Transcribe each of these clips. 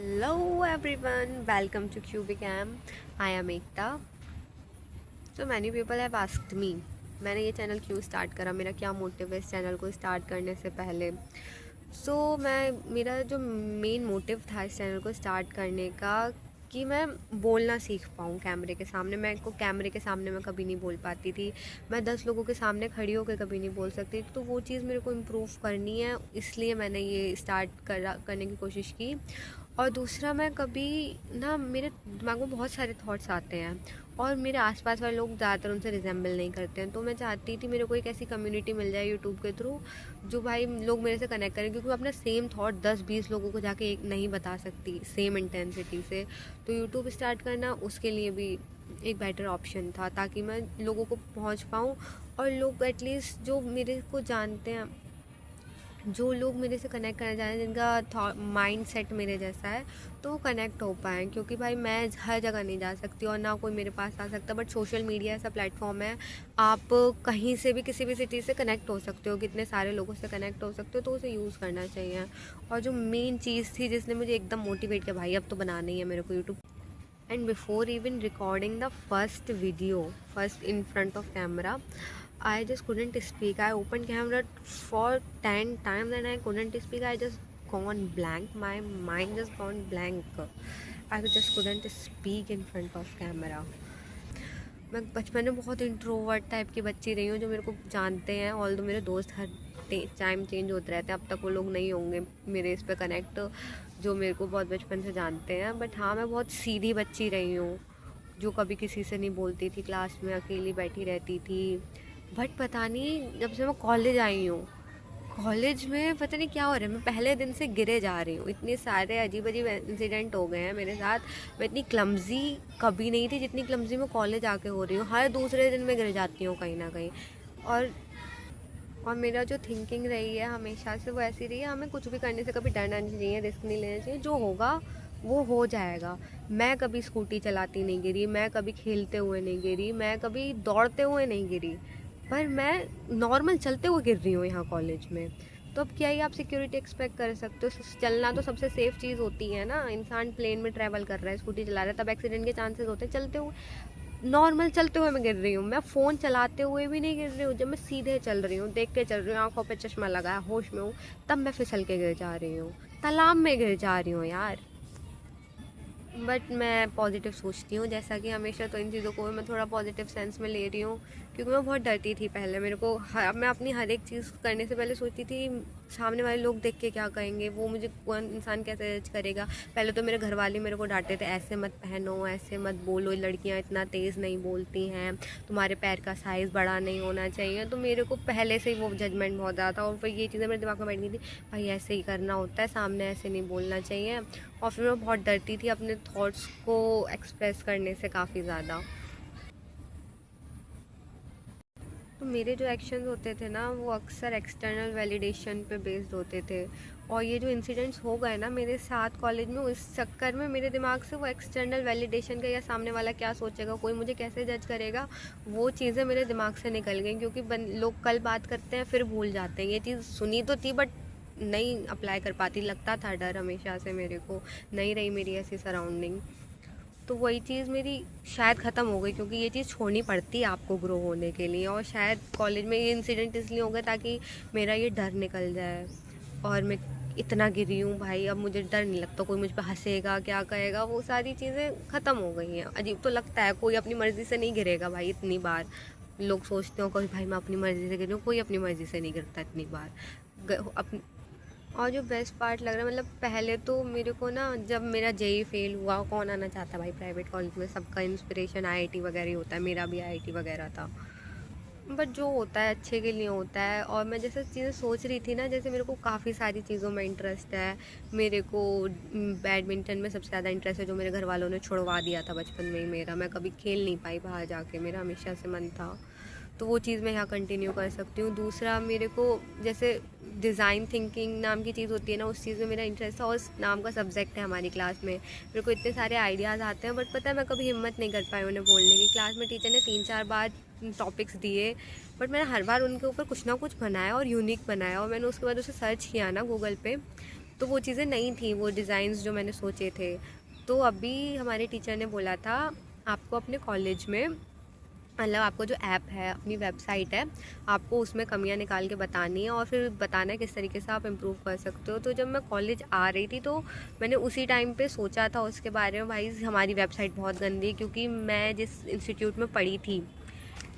Hello everyone, welcome to Cubicam. I am Ekta. So many people have asked me मैंने ये channel क्यों start करा, मेरा क्या मोटिव है इस चैनल को स्टार्ट करने से पहले। मेरा जो मेन मोटिव था इस चैनल को स्टार्ट करने का कि मैं बोलना सीख पाऊँ कैमरे के सामने। मैं को कैमरे के सामने मैं कभी नहीं बोल पाती थी, मैं 10 लोगों के सामने खड़ी होकर कभी नहीं बोल सकती, तो वो चीज़ मेरे को इम्प्रूव करनी है, इसलिए मैंने ये स्टार्ट करने की कोशिश की। और दूसरा, मैं कभी ना मेरे दिमाग में बहुत सारे थॉट्स आते हैं और मेरे आसपास वाले लोग ज़्यादातर उनसे रिजेंबल नहीं करते हैं, तो मैं चाहती थी मेरे को एक ऐसी कम्युनिटी मिल जाए यूट्यूब के थ्रू जो भाई लोग मेरे से कनेक्ट करें, क्योंकि मैं अपना सेम थॉट 10-20 लोगों को जाके एक नहीं बता सकती सेम इंटेंसिटी से। तो यूट्यूब स्टार्ट करना उसके लिए भी एक बेटर ऑप्शन था, ताकि मैं लोगों को पहुंच पाऊँ और लोग एटलीस्ट जो मेरे को जानते हैं, जो लोग मेरे से कनेक्ट करना चाह रहे हैं, जिनका माइंड सेट मेरे जैसा है, तो वो कनेक्ट हो पाएँ। क्योंकि भाई मैं हर जगह नहीं जा सकती और ना कोई मेरे पास आ सकता, बट सोशल मीडिया ऐसा प्लेटफॉर्म है, आप कहीं से भी किसी भी सिटी से कनेक्ट हो सकते हो, कितने सारे लोगों से कनेक्ट हो सकते हो, तो उसे यूज़ करना चाहिए। और जो मेन चीज़ थी जिसने मुझे एकदम मोटिवेट किया, भाई अब तो बनाना ही है मेरे को YouTube. And before even recording the first video, first in front of camera, I just couldn't speak. I opened camera for 10 times and I couldn't speak. I just gone blank. My mind just gone blank. I just couldn't speak in front of camera. मैं बचपन में बहुत introvert type की बच्ची रही हूँ, जो मेरे को जानते हैं, ऑल दो मेरे दोस्त हर टाइम चेंज होते रहते हैं, अब तक वो लोग नहीं होंगे मेरे इस पे कनेक्ट जो मेरे को बहुत बचपन से जानते हैं। बट हाँ, मैं बहुत सीधी बच्ची रही हूँ, जो कभी किसी से नहीं बोलती थी, क्लास में अकेली बैठी रहती थी। बट पता नहीं, जब से मैं कॉलेज आई हूँ, कॉलेज में पता नहीं क्या हो रहा है, मैं पहले दिन से गिरे जा रही हूँ। इतने सारे अजीब अजीब इंसिडेंट हो गए हैं मेरे साथ। मैं इतनी क्लमज़ी कभी नहीं थी जितनी क्लमज़ी मैं कॉलेज आके हो रही हूँ। हर दूसरे दिन मैं गिर जाती हूँ कहीं ना कहीं। और और मेरा जो थिंकिंग रही है हमेशा से वो ऐसी रही है, हमें कुछ भी करने से कभी डरना नहीं चाहिए, रिस्क नहीं लेना चाहिए, जो होगा वो हो जाएगा। मैं कभी स्कूटी चलाती नहीं गिरी, मैं कभी खेलते हुए नहीं गिरी, मैं कभी दौड़ते हुए नहीं गिरी, पर मैं नॉर्मल चलते हुए गिर रही हूँ यहाँ कॉलेज में। तो अब क्या ही आप सिक्योरिटी एक्सपेक्ट कर सकते हो। चलना तो सबसे सेफ चीज़ होती है ना। इंसान प्लेन में ट्रैवल कर रहा है, स्कूटी चला रहा है, तब एक्सीडेंट के चांसेस होते हैं। चलते हुए, नॉर्मल चलते हुए मैं गिर रही हूँ, मैं फ़ोन चलाते हुए भी नहीं गिर रही हूँ, जब मैं सीधे चल रही हूँ, देख के चल रही हूँ, आंखों पे चश्मा लगाया, होश में हूँ, तब मैं फिसल के गिर जा रही हूँ, तालाब में गिर जा रही हूँ यार। बट मैं पॉजिटिव सोचती हूँ, जैसा कि हमेशा तो इन चीज़ों को मैं थोड़ा पॉजिटिव सेंस में ले रही हूँ, क्योंकि मैं बहुत डरती थी पहले। मेरे को मैं अपनी हर एक चीज़ करने से पहले सोचती थी सामने वाले लोग देख के क्या कहेंगे, वो मुझे कौन इंसान कैसे जज करेगा। पहले तो मेरे घर वाले मेरे को डांटते थे, ऐसे मत पहनो, ऐसे मत बोलो, लड़कियाँ इतना तेज़ नहीं बोलती हैं, तुम्हारे पैर का साइज़ बड़ा नहीं होना चाहिए। तो मेरे को पहले से ही वो जजमेंट बहुत ज़्यादा था, और फिर ये चीज़ें मेरे दिमाग में बैठ गई थी, भाई ऐसे ही करना होता है, सामने ऐसे नहीं बोलना चाहिए। और फिर मैं बहुत डरती थी अपने थॉट्स को एक्सप्रेस करने से काफ़ी ज़्यादा। तो मेरे जो एक्शंस होते थे ना, वो अक्सर एक्सटर्नल वैलिडेशन पे बेस्ड होते थे। और ये जो इंसिडेंट्स हो गए ना मेरे साथ कॉलेज में, उस चक्कर में मेरे दिमाग से वो एक्सटर्नल वैलिडेशन का, या सामने वाला क्या सोचेगा, कोई मुझे कैसे जज करेगा, वो चीज़ें मेरे दिमाग से निकल गई। क्योंकि लोग कल बात करते हैं फिर भूल जाते हैं। ये चीज़ सुनी तो थी, बट नहीं अप्लाई कर पाती, लगता था डर हमेशा से मेरे को, नहीं रही मेरी ऐसी सराउंडिंग। तो वही चीज़ मेरी शायद ख़त्म हो गई, क्योंकि ये चीज़ छोड़नी पड़ती है आपको ग्रो होने के लिए। और शायद कॉलेज में ये इंसिडेंट इसलिए हो गया ताकि मेरा ये डर निकल जाए। और मैं इतना गिरी हूँ भाई, अब मुझे डर नहीं लगता कोई मुझ पर हंसेगा, क्या कहेगा, वो सारी चीज़ें ख़त्म हो गई हैं। अजीब तो लगता है, कोई अपनी मर्ज़ी से नहीं गिरेगा भाई इतनी बार। लोग सोचते हो कि भाई मैं अपनी मर्ज़ी से गिरी हूँ, कोई अपनी मर्ज़ी से नहीं गिरता इतनी बार। और जो बेस्ट पार्ट लग रहा है, मतलब पहले तो मेरे को ना, जब मेरा जेई फेल हुआ, कौन आना चाहता भाई प्राइवेट कॉलेज में, सबका इंस्पिरेशन आईआईटी वगैरह ही होता है, मेरा भी आईआईटी वगैरह था। बट जो होता है अच्छे के लिए होता है। और मैं जैसे चीज़ें सोच रही थी ना, जैसे मेरे को काफ़ी सारी चीज़ों में इंटरेस्ट है। मेरे को बैडमिंटन में सबसे ज़्यादा इंटरेस्ट है, जो मेरे घर वालों ने छुड़वा दिया था बचपन में ही मेरा। मैं कभी खेल नहीं पाई बाहर जाके, मेरा हमेशा से मन था, तो वो चीज़ मैं यहाँ कंटिन्यू कर सकती हूँ। दूसरा, मेरे को जैसे डिज़ाइन थिंकिंग नाम की चीज़ होती है ना, उस चीज़ में मेरा इंटरेस्ट था, और उस नाम का सब्जेक्ट है हमारी क्लास में। मेरे को इतने सारे आइडियाज़ आते हैं, बट पता है मैं कभी हिम्मत नहीं कर पाई उन्हें बोलने की। क्लास में टीचर ने 3-4 बार टॉपिक्स दिए, बट मैंने हर बार उनके ऊपर कुछ ना कुछ बनाया और यूनिक बनाया। और मैंने उसके बाद उसे सर्च किया ना गूगल पे, तो वो चीज़ें नहीं थी, वो डिज़ाइंस जो मैंने सोचे थे। तो अभी हमारे टीचर ने बोला था आपको अपने कॉलेज में, मतलब आपको जो ऐप है, अपनी वेबसाइट है, आपको उसमें कमियां निकाल के बतानी है और फिर बताना है किस तरीके से आप इम्प्रूव कर सकते हो। तो जब मैं कॉलेज आ रही थी तो मैंने उसी टाइम पे सोचा था उसके बारे में, भाई हमारी वेबसाइट बहुत गंदी है, क्योंकि मैं जिस इंस्टीट्यूट में पढ़ी थी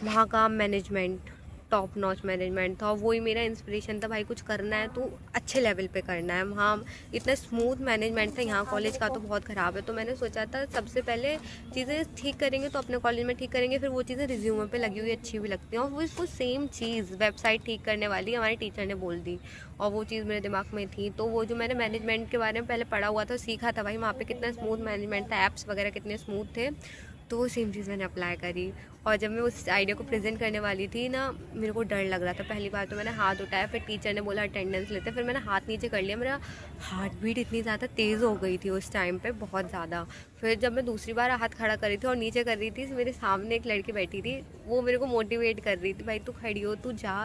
वहाँ का मैनेजमेंट टॉप नॉच मैनेजमेंट था, और वही मेरा इंस्पिरेशन था, भाई कुछ करना है तो अच्छे लेवल पे करना है। वहाँ इतना स्मूथ मैनेजमेंट था, यहाँ कॉलेज का तो बहुत ख़राब है। तो मैंने सोचा था सबसे पहले चीज़ें ठीक करेंगे तो अपने कॉलेज में ठीक करेंगे, फिर वो चीज़ें रिज्यूमे पे लगी हुई अच्छी भी लगती हैं। और वो सेम चीज़ वेबसाइट ठीक करने वाली हमारे टीचर ने बोल दी, और वो चीज़ मेरे दिमाग में थी। तो वो जो मैंने मैनेजमेंट के बारे में पहले पढ़ा हुआ था, सीखा था, भाई वहाँ पे कितना स्मूथ मैनेजमेंट था, ऐप्स वगैरह कितने स्मूथ थे, तो वो सेम चीज़ मैंने अप्लाई करी। और जब मैं उस आइडिया को प्रेजेंट करने वाली थी ना, मेरे को डर लग रहा था। पहली बार तो मैंने हाथ उठाया, फिर टीचर ने बोला अटेंडेंस लेते, फिर मैंने हाथ नीचे कर लिया। मेरा हार्ट बीट इतनी ज़्यादा तेज़ हो गई थी उस टाइम पे, बहुत ज़्यादा। फिर जब मैं दूसरी बार हाथ खड़ा कर रही थी और नीचे कर रही थी, मेरे सामने एक लड़की बैठी थी, वो मेरे को मोटिवेट कर रही थी, भाई तू खड़ी हो, तू जा।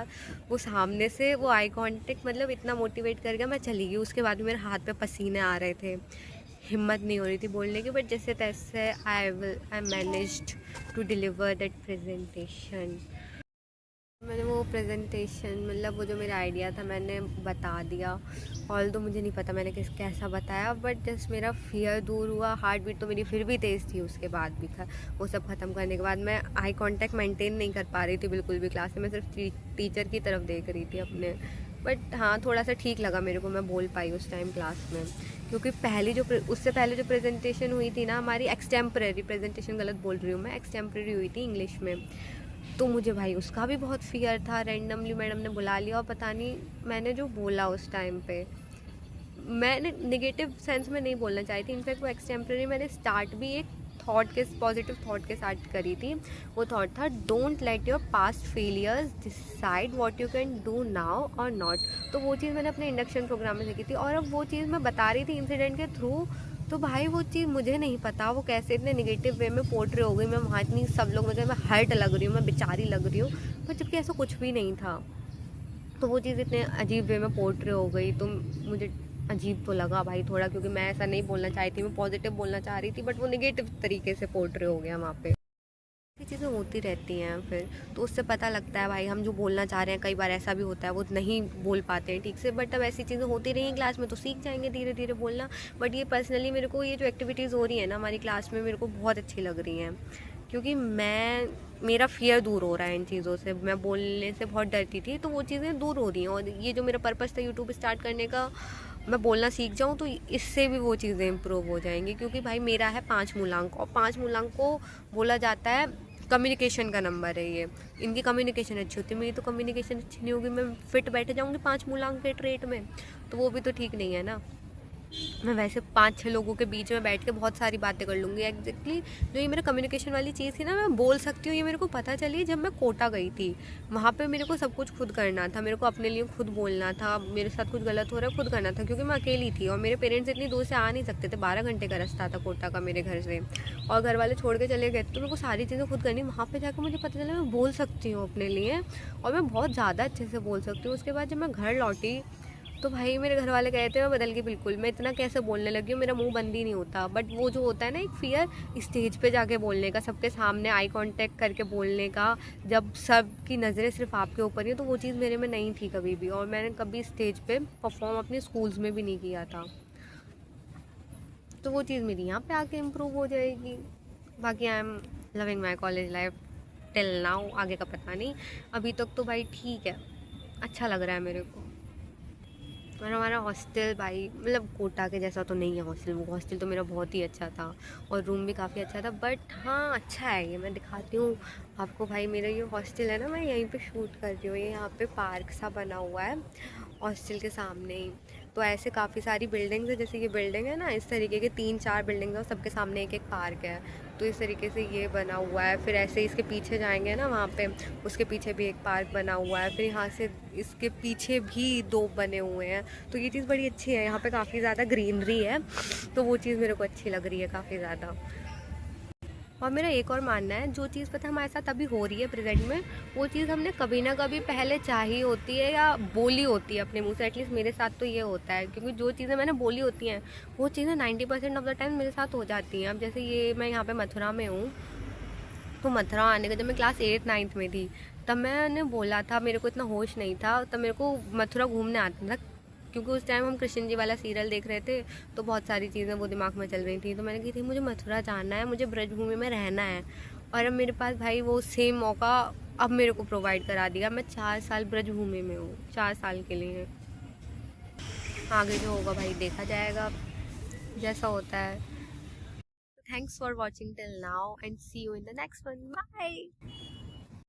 वो सामने से वो आई कॉन्टेक्ट, मतलब इतना मोटिवेट कर गया, मैं चली गई। उसके बाद भी मेरे हाथ पे पसीने आ रहे थे, हिम्मत नहीं हो रही थी बोलने की, बट जैसे तैसे I managed to deliver that presentation. मैंने वो प्रेजेंटेशन, मतलब वो जो मेरा आइडिया था, मैंने बता दिया। ऑल तो मुझे नहीं पता मैंने कैसा बताया, बट जस्ट मेरा फियर दूर हुआ। हार्ट बीट तो मेरी फिर भी तेज़ थी उसके बाद भी। वो सब ख़त्म करने के बाद मैं आई कांटेक्ट मेंटेन नहीं कर पा रही थी बिल्कुल भी क्लास में, मैं सिर्फ टीचर की तरफ देख रही थी अपने। बट हाँ, थोड़ा सा ठीक लगा मेरे को, मैं बोल पाई उस टाइम क्लास में। क्योंकि उससे पहले जो प्रेजेंटेशन हुई थी ना हमारी, एक्सटेम्परेरी प्रेजेंटेशन, गलत बोल रही हूँ मैं, एक्सटेम्परेरी हुई थी इंग्लिश में। तो मुझे भाई उसका भी बहुत फियर था। रैंडमली मैडम ने बुला लिया, और पता नहीं मैंने जो बोला उस टाइम पे, मैंने नेगेटिव सेंस में नहीं बोलना चाही थी। इनफैक्ट वो एक्सटेम्परेरी मैंने स्टार्ट भी एक पॉजिटिव थॉट के साथ करी थी। वो थॉट था, don't let your past failures decide what you can do now और नॉट। तो वो चीज़ मैंने अपने इंडक्शन प्रोग्राम में सीखी थी, और अब वो चीज़ मैं बता रही थी इंसिडेंट के थ्रू। तो भाई वो चीज़ मुझे नहीं पता वो कैसे इतने नेगेटिव वे में पोर्ट्रे हो गई। मैं वहाँ इतनी, सब लोग मुझे, मैं हर्ट लग रही हूँ, मैं बेचारी लग रही हूँ, पर जबकि ऐसा कुछ भी नहीं था। तो वो चीज़ इतने अजीब वे में पोर्ट्रे हो गई, तो मुझे अजीब तो लगा भाई थोड़ा, क्योंकि मैं ऐसा नहीं बोलना चाहती थी, मैं पॉजिटिव बोलना चाह रही थी, बट वो नेगेटिव तरीके से पोर्ट्रे हो गया वहाँ पे। ये चीज़ें होती रहती हैं फिर, तो उससे पता लगता है भाई हम जो बोलना चाह रहे हैं, कई बार ऐसा भी होता है वो नहीं बोल पाते हैं ठीक से, बट अब ऐसी चीज़ें होती रही क्लास में तो सीख जाएंगे धीरे धीरे बोलना। बट ये पर्सनली मेरे को ये जो एक्टिविटीज़ हो रही है ना हमारी क्लास में, मेरे को बहुत अच्छी लग रही हैं, क्योंकि मेरा फियर दूर हो रहा है इन चीज़ों से। मैं बोलने से बहुत डरती थी, तो वो चीज़ें दूर हो रही हैं। और ये जो मेरा पर्पस था यूट्यूब स्टार्ट करने का, मैं बोलना सीख जाऊँ तो इससे भी वो चीज़ें इम्प्रूव हो जाएंगी। क्योंकि भाई मेरा है 5 मूलांक, और 5 मूलांक को बोला जाता है कम्युनिकेशन का नंबर है ये। इनकी कम्युनिकेशन अच्छी होती है, मेरी तो कम्युनिकेशन अच्छी नहीं होगी, मैं फिट बैठ जाऊँगी 5 मूलांक के ट्रेट में, तो वो भी तो ठीक नहीं है ना। मैं वैसे 5-6 लोगों के बीच में बैठ के बहुत सारी बातें कर लूँगी। एग्जैक्टली जो ये मेरा कम्युनिकेशन वाली चीज़ थी ना, मैं बोल सकती हूँ, ये मेरे को पता चली जब मैं कोटा गई थी। वहाँ पे मेरे को सब कुछ खुद करना था, मेरे को अपने लिए खुद बोलना था, मेरे साथ कुछ गलत हो रहा है खुद करना था, क्योंकि मैं अकेली थी और मेरे पेरेंट्स इतनी दूर से आ नहीं सकते थे। 12 घंटे का रास्ता था कोटा का मेरे घर से, और घर वाले छोड़ के चले गए, तो मेरे को सारी चीज़ें खुद करनी। वहाँ पर जाकर मुझे पता चला मैं बोल सकती हूँ अपने लिए, और मैं बहुत ज़्यादा अच्छे से बोल सकती हूँ। उसके बाद जब मैं घर लौटी तो भाई मेरे घर वाले कहे थे मैं बदल गई बिल्कुल, मैं इतना कैसे बोलने लगी हूँ, मेरा मुंह बंद ही नहीं होता। बट वो जो होता है ना एक फियर स्टेज पे जाके बोलने का, सबके सामने आई कांटेक्ट करके बोलने का, जब सबकी नज़रें सिर्फ आपके ऊपर ही, तो वो चीज़ मेरे में नहीं थी कभी भी। और मैंने कभी स्टेज पे परफॉर्म अपने स्कूल्स में भी नहीं किया था, तो वो चीज़ मेरी यहाँ पे आके इम्प्रूव हो जाएगी। बाकी I am loving my college life till now, आगे का पता नहीं। अभी तक तो भाई ठीक है, अच्छा लग रहा है मेरे को। और हमारा हॉस्टल भाई, मतलब कोटा के जैसा तो नहीं है हॉस्टल, वो हॉस्टल तो मेरा बहुत ही अच्छा था, और रूम भी काफ़ी अच्छा था। बट हाँ, अच्छा है ये, मैं दिखाती हूँ आपको। भाई मेरा ये हॉस्टल है ना, मैं यहीं पे शूट कर रही हूँ, ये यहाँ पे पार्क सा बना हुआ है हॉस्टल के सामने ही। तो ऐसे काफ़ी सारी बिल्डिंग्स है, जैसे ये बिल्डिंग है ना, इस तरीके के 3-4 बिल्डिंग्स है, और सबके सामने एक एक पार्क है। तो इस तरीके से ये बना हुआ है। फिर ऐसे इसके पीछे जाएंगे ना, वहाँ पे उसके पीछे भी एक पार्क बना हुआ है। फिर यहाँ से इसके पीछे भी 2 बने हुए हैं। तो ये चीज़ बड़ी अच्छी है, यहाँ पे काफ़ी ज़्यादा ग्रीनरी है, तो वो चीज़ मेरे को अच्छी लग रही है काफ़ी ज़्यादा। और मेरा एक और मानना है, जो चीज़ पता है हमारे साथ अभी हो रही है प्रेजेंट में, वो चीज़ हमने कभी ना कभी पहले चाही होती है या बोली होती है अपने मुंह से। एटलीस्ट मेरे साथ तो ये होता है, क्योंकि जो चीज़ें मैंने बोली होती हैं वो चीज़ें 90% ऑफ द टाइम मेरे साथ हो जाती हैं। अब जैसे ये मैं यहाँ पे मथुरा में हूँ, तो मथुरा आने का जब मैं क्लास 8-9 में थी, तब मैंने बोला था, मेरे को इतना होश नहीं था, तब मेरे को मथुरा घूमने आता था, क्योंकि उस टाइम हम कृष्ण जी वाला सीरियल देख रहे थे, तो बहुत सारी चीज़ें वो दिमाग में चल रही थी। तो मैंने कही थी मुझे मथुरा जाना है, मुझे ब्रजभूमि में रहना है। और अब मेरे पास भाई वो सेम मौका अब मेरे को प्रोवाइड करा दिया। मैं 4 साल ब्रजभूमि में हूँ, 4 साल के लिए। आगे जो होगा भाई देखा जाएगा, जैसा होता है। Thanks for watching till now and see you in the next one. Bye.